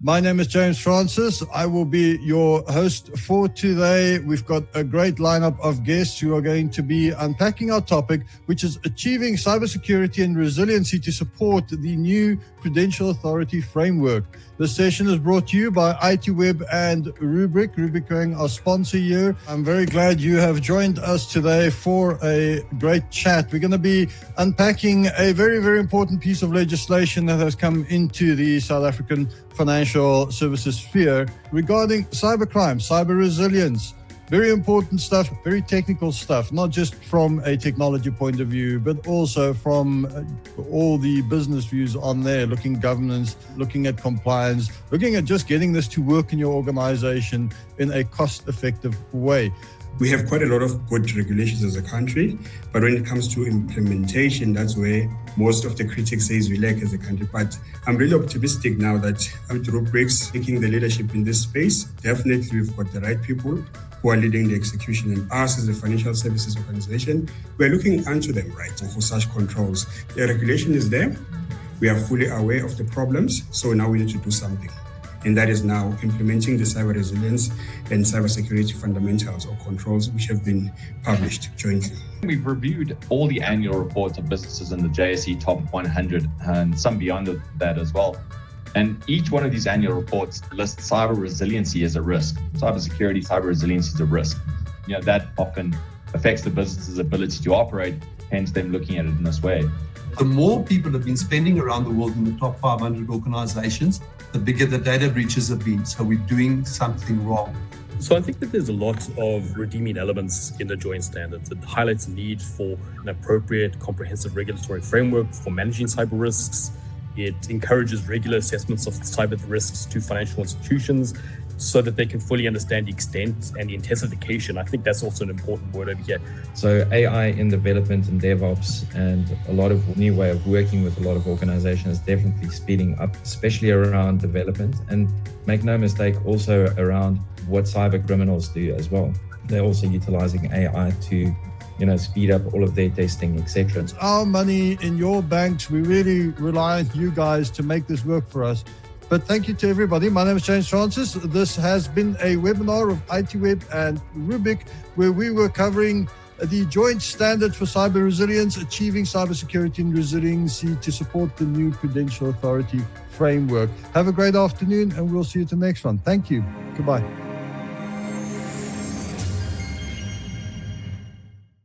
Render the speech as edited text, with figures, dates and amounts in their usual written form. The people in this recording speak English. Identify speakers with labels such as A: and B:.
A: My name is James Francis. I will be your host for today. We've got a great lineup of guests who are going to be unpacking our topic, which is achieving cybersecurity and resiliency to support the new Prudential Authority framework. This session is brought to you by ITWeb and Rubrik. Rubrik being our sponsor here. I'm very glad you have joined us today for a great chat. We're going to be unpacking a very, very important piece of legislation that has come into the South African financial services sphere regarding cybercrime, cyber resilience. Very important stuff, very technical stuff, not just from a technology point of view, but also from all the business views on there, looking at governance, looking at compliance, looking at just getting this to work in your organization in a cost-effective way.
B: We have quite a lot of good regulations as a country, but when it comes to implementation, that's where most of the critics says we lack as a country. But I'm really optimistic now that with Rubrik's taking the leadership in this space, definitely we've got the right people who are leading the execution, and us as a financial services organization, we're looking into them, right, for such controls. The regulation is there. We are fully aware of the problems, so now we need to do something. And that is now implementing the cyber resilience and cybersecurity fundamentals or controls which have been published jointly.
C: We've reviewed all the annual reports of businesses in the JSE Top 100 and some beyond that as well. And each one of these annual reports lists cyber resiliency as a risk. Cybersecurity, cyber resiliency is a risk. That often affects the business's ability to operate, hence them looking at it in this way.
D: The more people have been spending around the world in the top 500 organizations, the bigger the data breaches have been. So we're doing something wrong.
E: So I think that there's a lot of redeeming elements in the joint standards. It highlights the need for an appropriate, comprehensive regulatory framework for managing cyber risks. It encourages regular assessments of cyber risks to financial institutions so that they can fully understand the extent and the intensification. I think that's also an important word over here.
F: So AI in development and DevOps and a lot of new way of working with a lot of organizations is definitely speeding up, especially around development. And make no mistake, also around what cyber criminals do as well. They're also utilizing AI to speed up all of their testing, etc.
A: It's our money in your banks. We really rely on you guys to make this work for us. But thank you to everybody. My name is James Francis. This has been a webinar of ITWeb and Rubrik, where we were covering the joint standard for cyber resilience, achieving cybersecurity and resiliency to support the new Prudential Authority framework. Have a great afternoon, and we'll see you at the next one. Thank you. Goodbye.